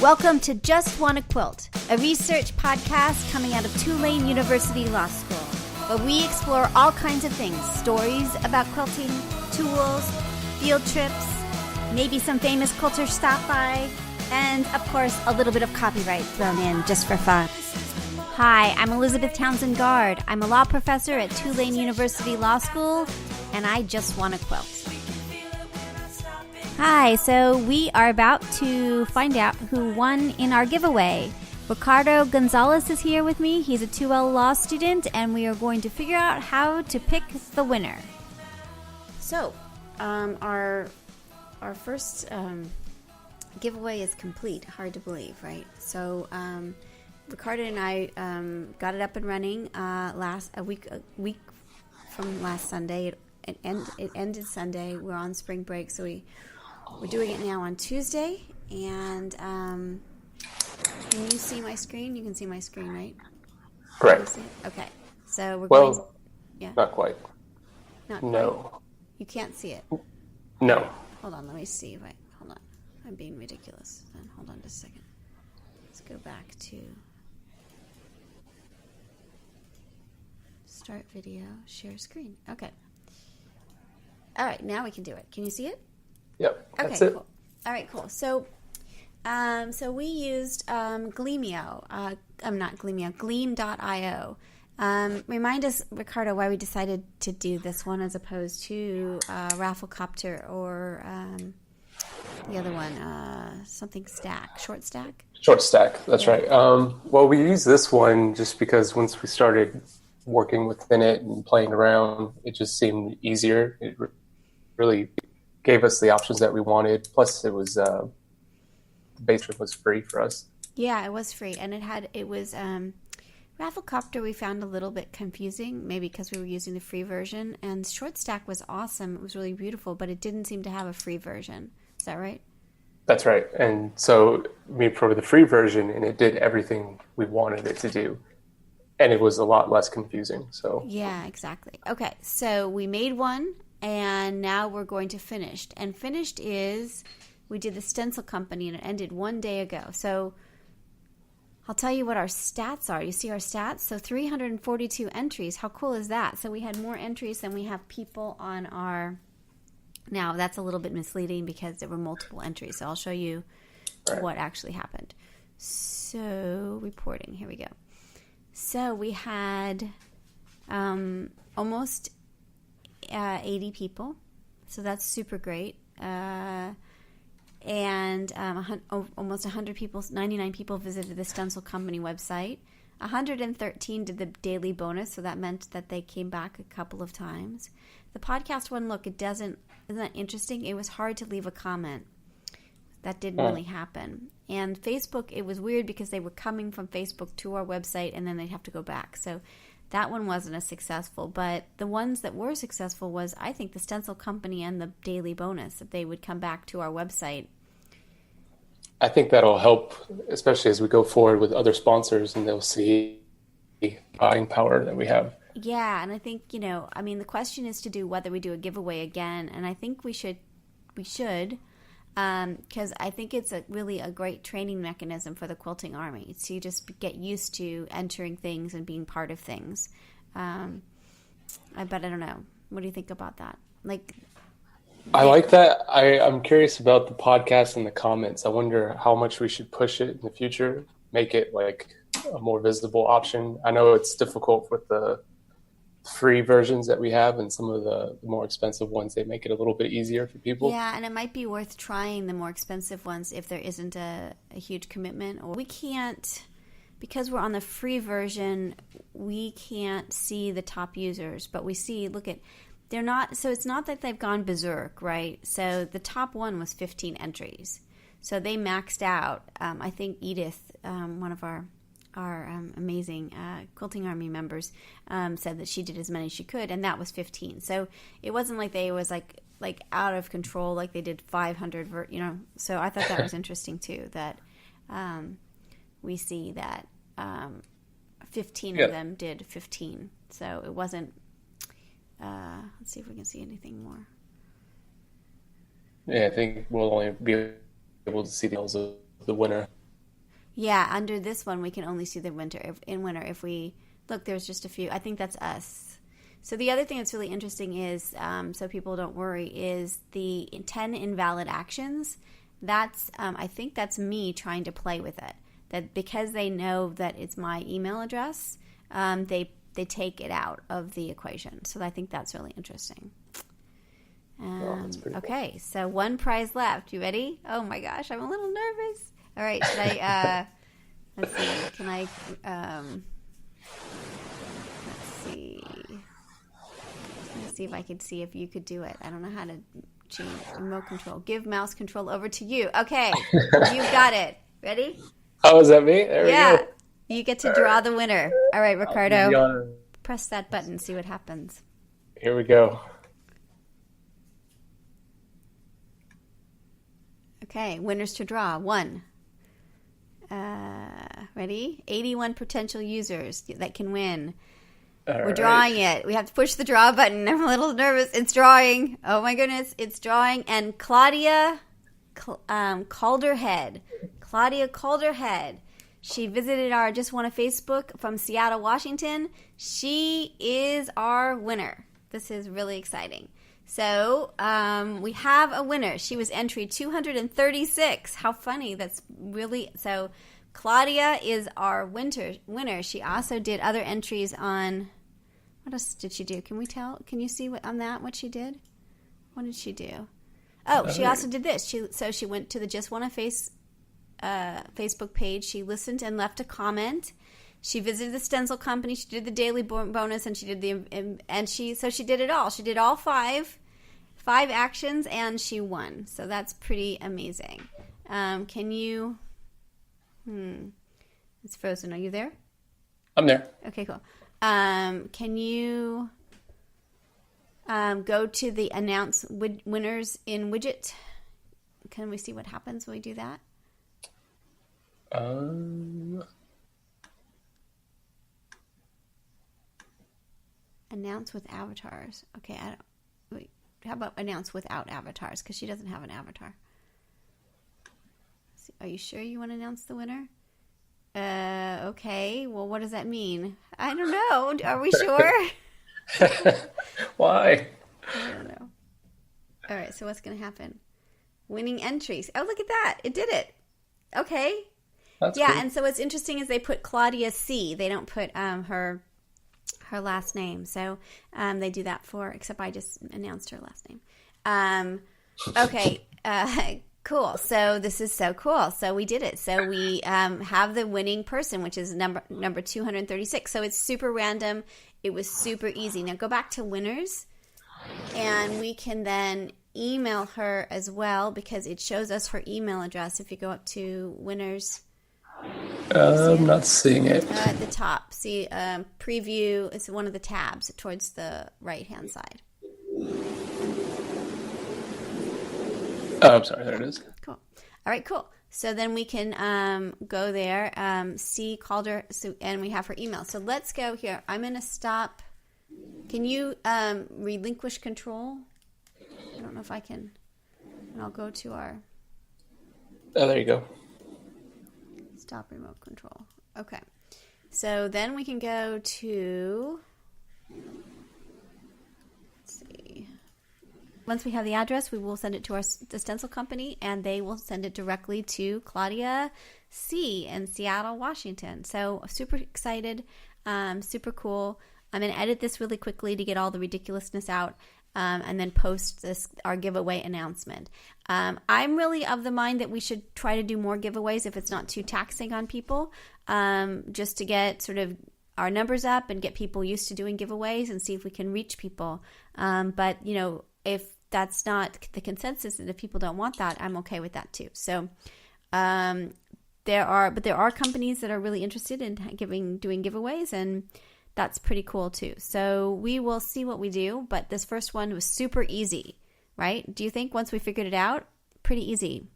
Welcome to Just Wanna Quilt, a research podcast coming out of Tulane University Law School, where we explore all kinds of things, stories about quilting, tools, field trips, maybe some famous quilters stop by, and of course a little bit of copyright thrown in just for fun. Hi, I'm Elizabeth Townsend Guard. I'm a law professor at Tulane University Law School, and I just wanna quilt. Hi, so we are about to find out who won in our giveaway. Ricardo Gonzales is here with me. He's a 2L law student, and we are going to figure out how to pick the winner. So, our first giveaway is complete. Hard to believe, right? So, Ricardo and I got it up and running a week from last Sunday. It ended Sunday. We're on spring break, so we're doing it now on Tuesday. And can you see my screen? You can see my screen, right? Correct. Okay. So we're going. Well, yeah. Not quite. Not No. quite. You can't see it. No. Hold on. Let me see. Wait. Hold on. I'm being ridiculous. Then hold on just a second. Let's go back to start video, share screen. Okay. All right. Now we can do it. Can you see it? Yep. That's okay, it. Cool. All right, cool. So, we used Gleamio. Not Gleamio. Gleam.io. Remind us, Ricardo, why we decided to do this one as opposed to Rafflecopter or the other one, something Stack, Short Stack. Short Stack. That's right. Well, we used this one just because once we started working within it and playing around, it just seemed easier. It really gave us the options that we wanted. Plus, it was the base rate was free for us. Yeah, it was free, and it was Rafflecopter. We found a little bit confusing, maybe because we were using the free version. And Short Stack was awesome. It was really beautiful, but it didn't seem to have a free version. Is that right? That's right. And so we for the free version, and it did everything we wanted it to do. And it was a lot less confusing. So yeah, exactly. Okay, so we made one, and now we're going to finished. And finished is, we did the Stencil company, and it ended one day ago. So I'll tell you what our stats are. You see our stats? So 342 entries. How cool is that? So we had more entries than we have people on our... Now, that's a little bit misleading because there were multiple entries. So I'll show you what actually happened. So reporting. Here we go. So we had almost 80 people, so that's super great. And almost 100 people, 99 people visited the Stencil company website. 113 did the daily bonus, so that meant that they came back a couple of times. The podcast one, look, isn't that interesting? It was hard to leave a comment. That didn't really happen. And Facebook, it was weird because they were coming from Facebook to our website and then they'd have to go back. So that one wasn't as successful. But the ones that were successful was, I think, the Stencil company and the daily bonus, that they would come back to our website. I think that'll help, especially as we go forward with other sponsors and they'll see the buying power that we have. Yeah, and I think, the question is to do whether we do a giveaway again. And I think we should. Because I think it's really a great training mechanism for the quilting army to just get used to entering things and being part of things. But I don't know. What do you think about that? I like that. I'm curious about the podcast and the comments. I wonder how much we should push it in the future, make it like a more visible option. I know it's difficult with the free versions that we have, and some of the more expensive ones, they make it a little bit easier for people. Yeah, and it might be worth trying the more expensive ones if there isn't a huge commitment. Or we can't, because we're on the free version, we can't see the top users, but we see, they're not, so it's not that they've gone berserk, right? So the top one was 15 entries. So they maxed out. I think Edith, one of our amazing quilting army members, said that she did as many as she could, and that was 15. So it wasn't like they was like out of control, like they did 500. So I thought that was interesting too. That we see that 15 of them did 15. So it wasn't. Let's see if we can see anything more. Yeah, I think we'll only be able to see the nails of the winner. Yeah, under this one, we can only see the winter. In winter, if we look, there's just a few. I think that's us. So the other thing that's really interesting is, so people don't worry, is the 10 invalid actions. That's, I think that's me trying to play with it. That because they know that it's my email address, they take it out of the equation. So I think that's really interesting. That's pretty okay, cool. So one prize left. You ready? Oh my gosh, I'm a little nervous. All right, should I, let's see, can I, let's see. Let's see if I can see if you could do it. I don't know how to change remote control. Give mouse control over to you. Okay, you've got it. Ready? Oh, is that me? There we go. You get to draw the winner. All right, Ricardo, press that button, see what happens. Here we go. Okay, winners to draw. 1. Ready? 81 potential users that can win. We're drawing it. We have to push the draw button. I'm a little nervous. It's drawing. Oh my goodness, it's drawing. And Claudia Calderhead. Claudia Calderhead. She visited our Just Wanna Facebook from Seattle, Washington. She is our winner. This is really exciting. So we have a winner. She was entry 236. How funny. That's really... So Claudia is our winner. She also did other entries on... What else did she do? Can we tell? Can you see what she did? What did she do? Oh, she also did this. She went to the Just Wanna Facebook page. She listened and left a comment. She visited the Stencil company. She did the daily bonus, and she did she did it all. She did all five actions, and she won. So that's pretty amazing. Can you? It's frozen. Are you there? I'm there. Okay, cool. Can you go to the announce winners in widget? Can we see what happens when we do that? Announce with avatars. Okay, wait. How about announce without avatars? Because she doesn't have an avatar. Are you sure you want to announce the winner? Okay. Well, what does that mean? I don't know. Are we sure? Why? I don't know. All right. So what's going to happen? Winning entries. Oh, look at that. It did it. Okay. That's cool. And so what's interesting is they put Claudia C. They don't put her last name. So they do that except I just announced her last name. Okay. Cool. So this is so cool. So we did it. So we have the winning person, which is number 236. So it's super random. It was super easy. Now go back to winners, and we can then email her as well because it shows us her email address. If you go up to winners. I'm not seeing it. At the top. See, preview is one of the tabs towards the right-hand side. Oh, I'm sorry. There it is. Cool. All right, cool. So then we can go there, see Calder, and we have her email. So let's go here. I'm going to stop. Can you relinquish control? I don't know if I can. And I'll go to our... Oh, there you go. Stop remote control. Okay. So then we can go to... Let's see. Once we have the address, we will send it to the Stencil company, and they will send it directly to Claudia C. in Seattle, Washington. So super excited, super cool. I'm going to edit this really quickly to get all the ridiculousness out, and then post our giveaway announcement. I'm really of the mind that we should try to do more giveaways if it's not too taxing on people, just to get sort of our numbers up and get people used to doing giveaways and see if we can reach people. But, if that's not the consensus and if people don't want that, I'm okay with that too. So there are companies that are really interested in doing giveaways, and that's pretty cool too. So we will see what we do, but this first one was super easy, right? Do you think once we figured it out, pretty easy?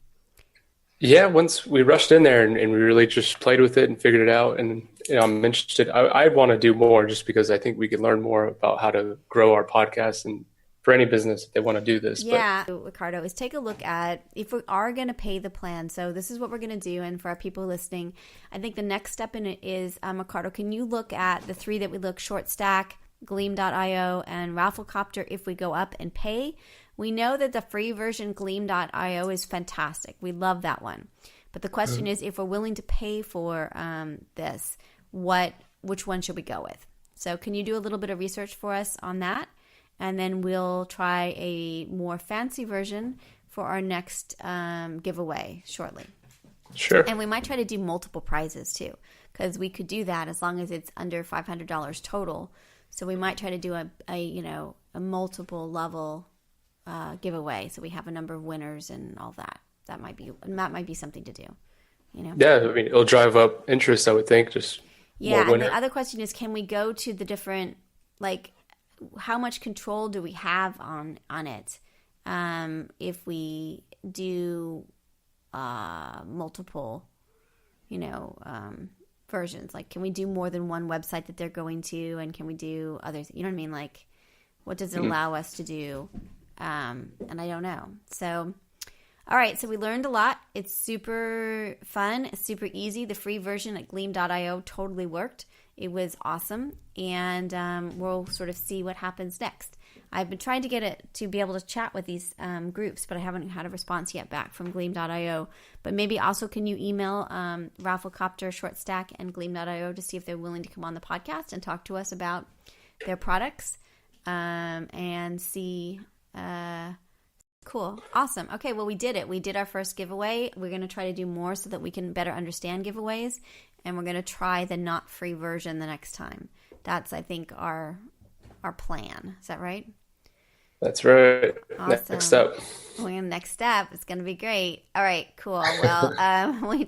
Yeah, once we rushed in there and we really just played with it and figured it out, and I'm interested. I want to do more just because I think we could learn more about how to grow our podcast and for any business if they want to do this. Yeah, Ricardo, is take a look at if we are going to pay the plan. So this is what we're going to do. And for our people listening, I think the next step in it is, Ricardo, can you look at the three that we look, Short Stack, Gleam.io, and Rafflecopter if we go up and pay? We know that the free version Gleam.io is fantastic. We love that one. But the question is, if we're willing to pay for this, which one should we go with? So can you do a little bit of research for us on that? And then we'll try a more fancy version for our next giveaway shortly. Sure. And we might try to do multiple prizes too, because we could do that as long as it's under $500 total. So we might try to do a multiple level giveaway, so we have a number of winners and all that. That might be something to do. Yeah, I mean, it'll drive up interest, I would think. Just yeah. And the other question is, can we go to the different, like, how much control do we have on it if we do multiple, versions? Like, can we do more than one website that they're going to, and can we do others? You know what I mean? Like, what does it allow us to do? And I don't know. So, all right. So we learned a lot. It's super fun. It's super easy. The free version at Gleam.io totally worked. It was awesome. And we'll sort of see what happens next. I've been trying to get it to be able to chat with these groups, but I haven't had a response yet back from Gleam.io. But maybe also can you email Rafflecopter, Short Stack, and Gleam.io to see if they're willing to come on the podcast and talk to us about their products and see... Cool. Awesome. Okay, well, we did it. We did our first giveaway. We're going to try to do more so that we can better understand giveaways, and we're going to try the not free version the next time. That's, I think, our plan. Is that right? That's right. Awesome. Next step. Next step. It's going to be great. All right, cool. Well,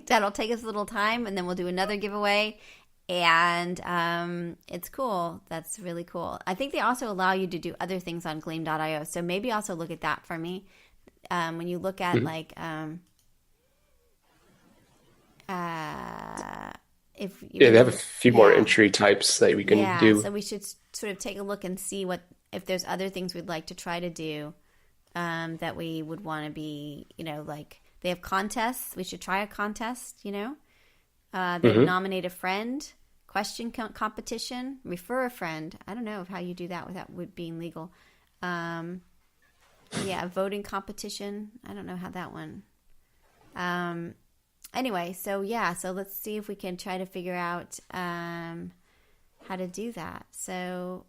that'll take us a little time, and then we'll do another giveaway. And it's cool. That's really cool. I think they also allow you to do other things on Gleam.io. So maybe also look at that for me. When you look at if they have a few more entry types that we can do. So we should sort of take a look and see if there's other things we'd like to try to do that we would want to be, like they have contests. We should try a contest, They nominate a friend, question competition, refer a friend. I don't know how you do that without being legal. Voting competition. I don't know how that one. Anyway, so let's see if we can try to figure out how to do that. So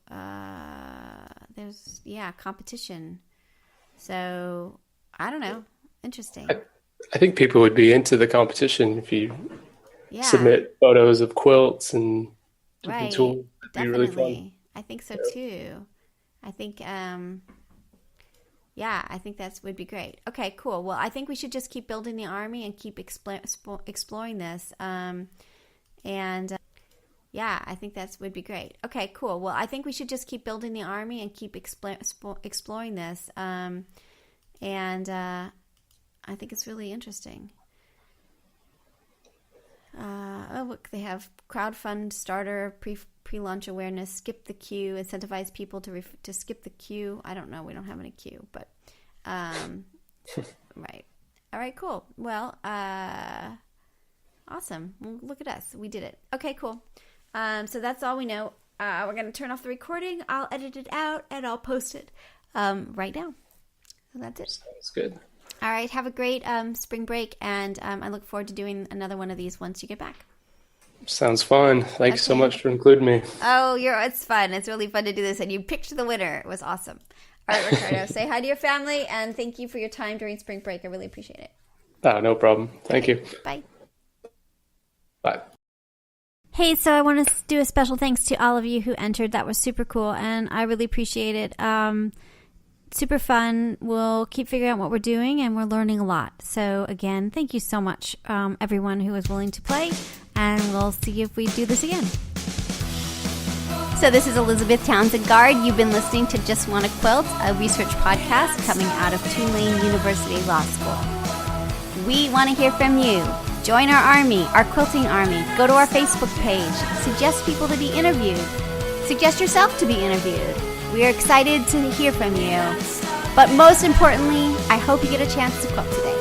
there's competition. So I don't know. Interesting. I think people would be into the competition if you submit photos of quilts and different tools. It'd be really fun. I think so too. I think I think that would be great. Okay, cool. Well, I think we should just keep building the army and keep exploring this. I think that would be great. Okay, cool. Well, I think we should just keep building the army and keep exploring this. I think it's really interesting. Look, they have crowdfund starter, pre-launch awareness, skip the queue, incentivize people to skip the queue. I don't know. We don't have any queue, but right. All right, cool. Well, awesome. Well, look at us. We did it. Okay, cool. So that's all we know. We're going to turn off the recording. I'll edit it out and I'll post it right now. So that's it. Sounds good. All right. Have a great spring break, and I look forward to doing another one of these once you get back. Sounds fun. Thanks so much for including me. Oh, it's fun. It's really fun to do this, and you picked the winner. It was awesome. All right, Ricardo, say hi to your family, and thank you for your time during spring break. I really appreciate it. No problem. Thank you. Bye. Bye. Hey, so I want to do a special thanks to all of you who entered. That was super cool, and I really appreciate it. Super fun. We'll keep figuring out what we're doing, and we're learning a lot. So again, thank you so much, everyone who was willing to play, and we'll see if we do this again. So this is Elizabeth Townsend Guard. You've been listening to Just Wanna Quilt, a research podcast coming out of Tulane University Law School. We want to hear from you. Join our army, our quilting army. Go to our Facebook page. Suggest people to be interviewed. Suggest yourself to be interviewed. We are excited to hear from you. But most importantly, I hope you get a chance to quilt today.